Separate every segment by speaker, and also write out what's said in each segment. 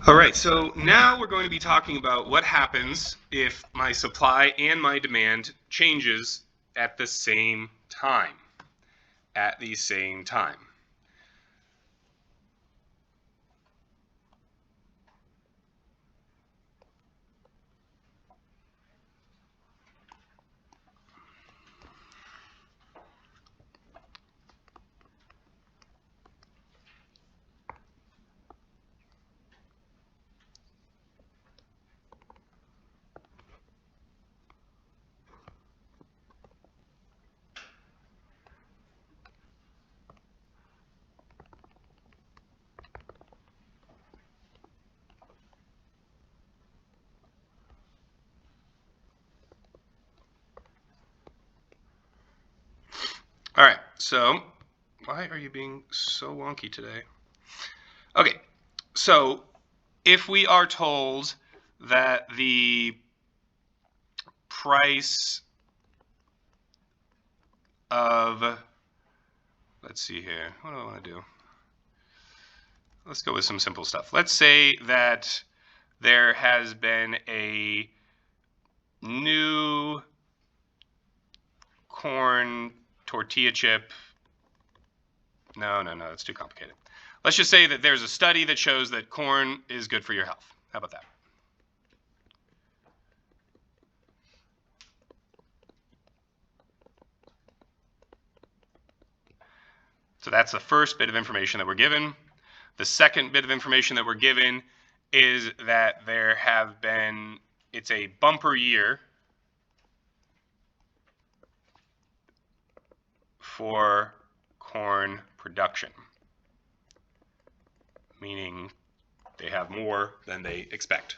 Speaker 1: All right, so now we're going to be talking about what happens if my supply and my demand changes at the same time. All right, so why are you being so wonky today? Okay, so if we are told that the price of, let's see here, what do I want to do? Let's go with some simple stuff. Let's say that there has been a new corn tortilla chip. No, that's too complicated. Let's just say that there's a study that shows that corn is good for your health. How about that? So that's the first bit of information that we're given. The second bit of information that we're given is that there have been, it's a bumper year for corn production, meaning they have more than they expect.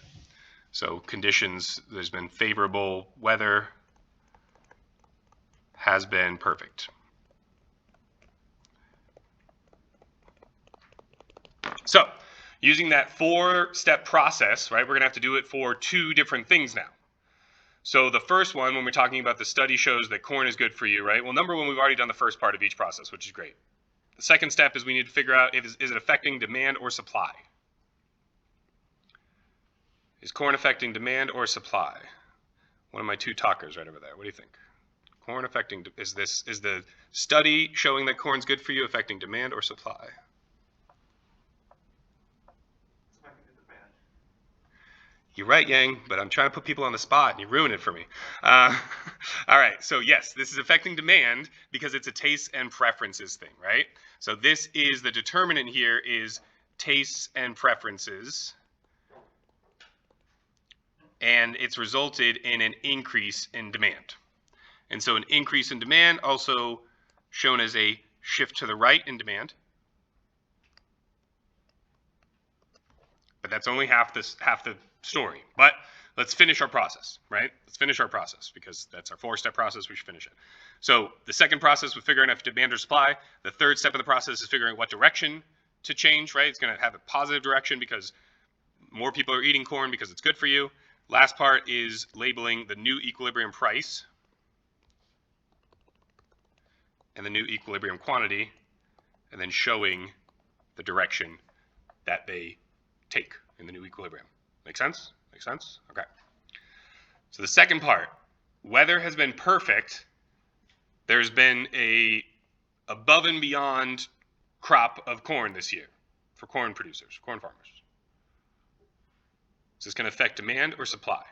Speaker 1: So conditions, there's been favorable weather, has been perfect. So using that 4-step process, right, we're going to have to do it for 2 different things now. So the first one, when we're talking about the study shows that corn is good for you, right? Well, number one, we've already done the first part of each process, which is great. The second step is we need to figure out, is it affecting demand or supply? Is corn affecting demand or supply? One of my 2 talkers right over there. What do you think? Corn affecting, is the study showing that corn's good for you affecting demand or supply? You're right, Yang, but I'm trying to put people on the spot and you ruin it for me. All right, so yes, this is affecting demand because it's a tastes and preferences thing, right? So this is the determinant here is tastes and preferences, and it's resulted in an increase in demand. And so an increase in demand also shown as a shift to the right in demand. But that's only half the story. But let's finish our process, right? Let's finish our process because that's our 4-step process. We should finish it. So the second process was figuring out if demand or supply. The third step of the process is figuring what direction to change, right? It's going to have a positive direction because more people are eating corn because it's good for you. Last part is labeling the new equilibrium price and the new equilibrium quantity, and then showing the direction that they take in the new equilibrium. Make sense? Make sense? Okay. So the second part, weather has been perfect. There's been a above and beyond crop of corn this year for corn producers, corn farmers. Is this going to affect demand or supply?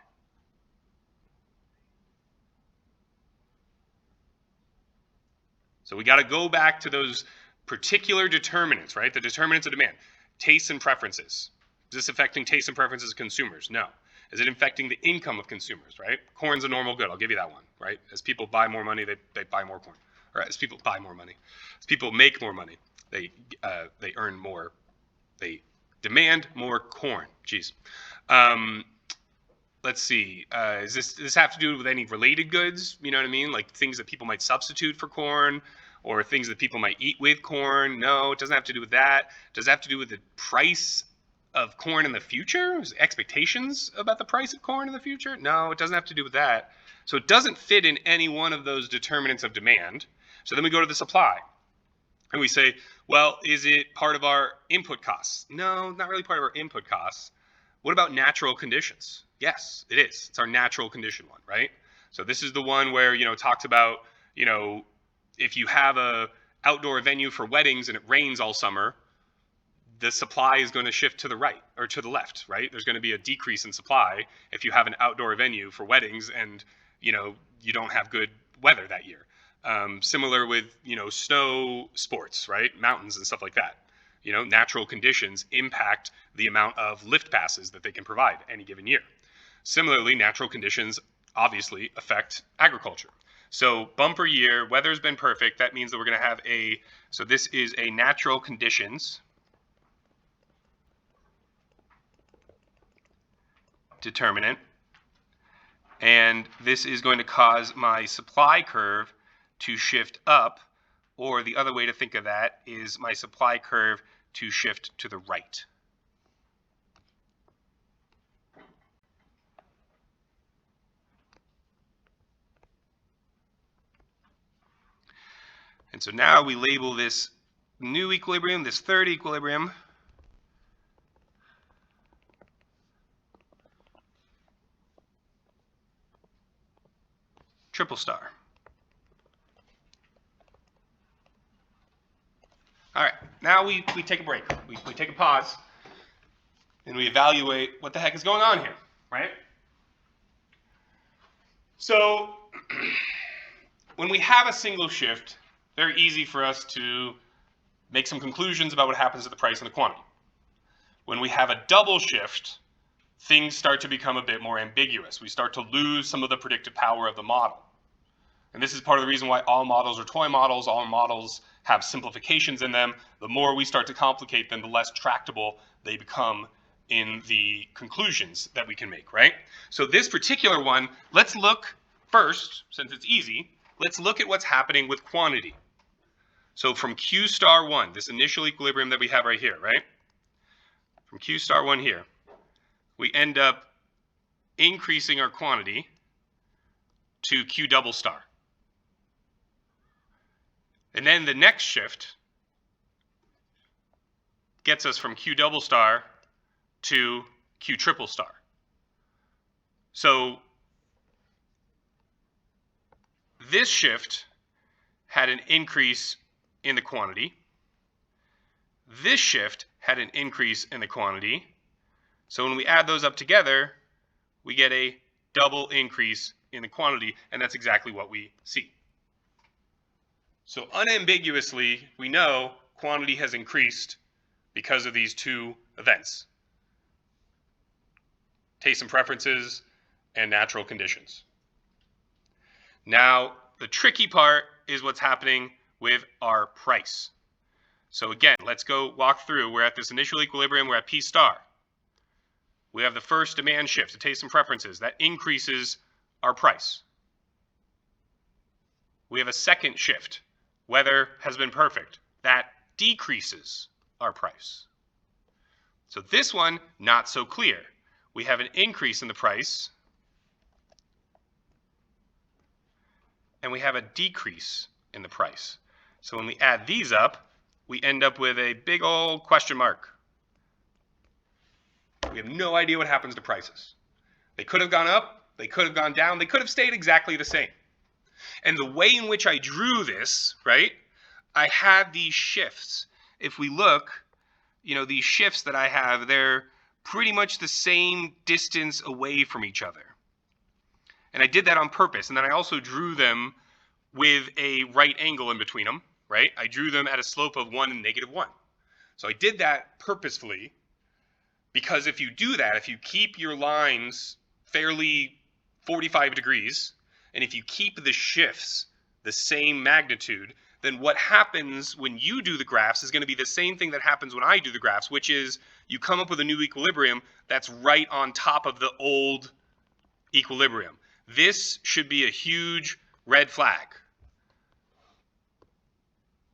Speaker 1: So we got to go back to those particular determinants, right? The determinants of demand, tastes and preferences. Is this affecting tastes and preferences of consumers? No. Is it affecting the income of consumers, right? Corn's a normal good. I'll give you that one, right? As people buy more money, they buy more corn. Or as people buy more money, as people make more money, they earn more. They demand more corn. Jeez. Let's see. Does this have to do with any related goods? You know what I mean? Like things that people might substitute for corn, or things that people might eat with corn? No, it doesn't have to do with that. Does it have to do with the price of corn in the future? Expectations about the price of corn in the future? No, it doesn't have to do with that. So it doesn't fit in any one of those determinants of demand. So then we go to the supply. And we say, well, is it part of our input costs? No, not really part of our input costs. What about natural conditions? Yes, it is. It's our natural condition one, right? So this is the one where, it talks about, if you have a outdoor venue for weddings and it rains all summer, the supply is going to shift to the right or to the left, right? There's going to be a decrease in supply if you have an outdoor venue for weddings and, you don't have good weather that year. Similar with, snow sports, right? Mountains and stuff like that. Natural conditions impact the amount of lift passes that they can provide any given year. Similarly, natural conditions obviously affect agriculture. So bumper year, weather's been perfect. That means that we're going to have so this is a natural conditions determinant. And this is going to cause my supply curve to shift up, or the other way to think of that is my supply curve to shift to the right. And so now we label this new equilibrium, this third equilibrium, triple star. All right, now we take a break. We take a pause, and we evaluate what the heck is going on here, right? So when we have a single shift, very easy for us to make some conclusions about what happens to the price and the quantity. When we have a double shift, things start to become a bit more ambiguous. We start to lose some of the predictive power of the model. And this is part of the reason why all models are toy models. All models have simplifications in them. The more we start to complicate them, the less tractable they become in the conclusions that we can make, right? So this particular one, let's look first, since it's easy, let's look at what's happening with quantity. So from Q star 1, this initial equilibrium that we have right here, right? From Q star 1 here, we end up increasing our quantity to Q double star. And then the next shift gets us from Q double star to Q triple star. So this shift had an increase in the quantity. This shift had an increase in the quantity. So when we add those up together, we get a double increase in the quantity, and that's exactly what we see. So unambiguously, we know quantity has increased because of these two events: taste and preferences and natural conditions. Now, the tricky part is what's happening with our price. So again, let's go walk through. We're at this initial equilibrium. We're at P star. We have the first demand shift to taste and preferences. That increases our price. We have a second shift. Weather has been perfect. That decreases our price. So this one, not so clear. We have an increase in the price, and we have a decrease in the price. So when we add these up, we end up with a big old question mark. We have no idea what happens to prices. They could have gone up, they could have gone down, they could have stayed exactly the same. And the way in which I drew this, right, I had these shifts. If we look, these shifts that I have, they're pretty much the same distance away from each other. And I did that on purpose. And then I also drew them with a right angle in between them, right? I drew them at a slope of 1 and -1. So I did that purposefully because if you do that, if you keep your lines fairly 45 degrees, and if you keep the shifts the same magnitude, then what happens when you do the graphs is going to be the same thing that happens when I do the graphs, which is you come up with a new equilibrium that's right on top of the old equilibrium. This should be a huge red flag.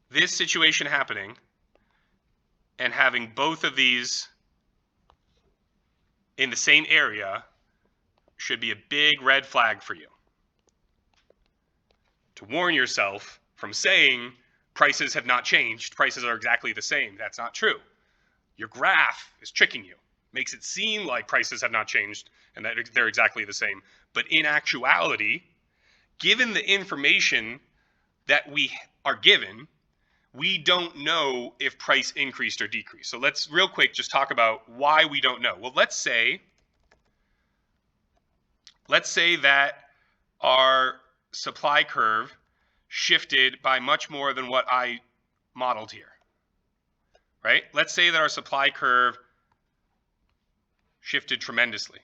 Speaker 1: This situation happening and having both of these in the same area should be a big red flag for you, to warn yourself from saying prices have not changed, prices are exactly the same. That's not true. Your graph is tricking you. makes it seem like prices have not changed and that they're exactly the same. But in actuality, given the information that we are given, we don't know if price increased or decreased. So let's real quick just talk about why we don't know. Well, let's say that our supply curve shifted by much more than what I modeled here, right? Let's say that our supply curve shifted tremendously.